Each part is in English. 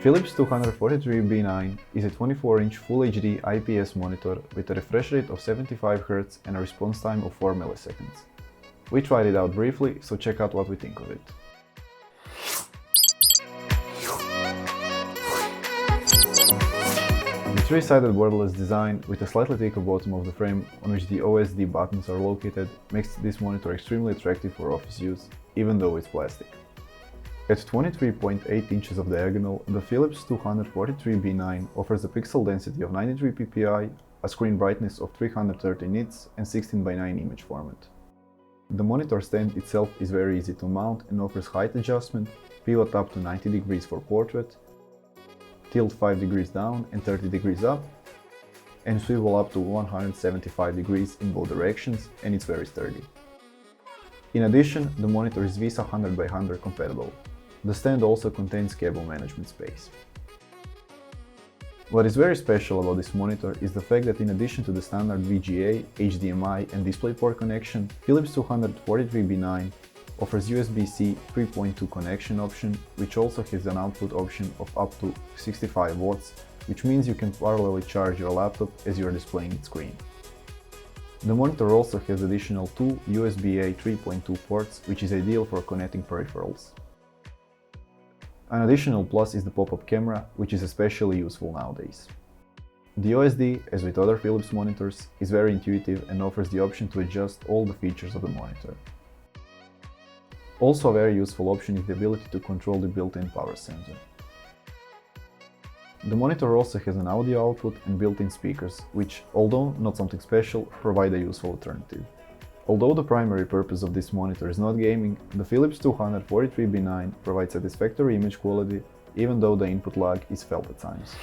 Philips 243B9 is a 24-inch Full HD IPS monitor with a refresh rate of 75 Hz and a response time of 4 milliseconds. We tried it out briefly, so check out what we think of it. The three-sided borderless design with a slightly thicker bottom of the frame on which the OSD buttons are located makes this monitor extremely attractive for office use, even though it's plastic. At 23.8 inches of diagonal, the Philips 243B9 offers a pixel density of 93 ppi, a screen brightness of 330 nits and 16:9 image format. The monitor stand itself is very easy to mount and offers height adjustment, pivot up to 90 degrees for portrait, tilt 5 degrees down and 30 degrees up, and swivel up to 175 degrees in both directions, and it's very sturdy. In addition, the monitor is VESA 100x100 compatible. The stand also contains cable management space. What is very special about this monitor is the fact that in addition to the standard VGA, HDMI and DisplayPort connection, Philips 243B9 offers USB-C 3.2 connection option, which also has an output option of up to 65 watts, which means you can parallelly charge your laptop as you are displaying its screen. The monitor also has additional two USB-A 3.2 ports, which is ideal for connecting peripherals. An additional plus is the pop-up camera, which is especially useful nowadays. The OSD, as with other Philips monitors, is very intuitive and offers the option to adjust all the features of the monitor. Also a very useful option is the ability to control the built-in power sensor. The monitor also has an audio output and built-in speakers, which, although not something special, provide a useful alternative. Although the primary purpose of this monitor is not gaming, the Philips 243B9 provides satisfactory image quality, even though the input lag is felt at times.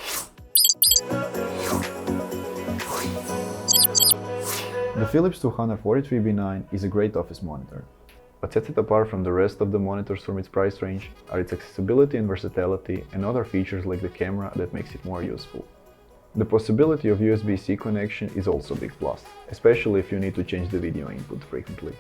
The Philips 243B9 is a great office monitor. What sets it apart from the rest of the monitors from its price range are its accessibility and versatility and other features like the camera that makes it more useful. The possibility of USB-C connection is also a big plus, especially if you need to change the video input frequently.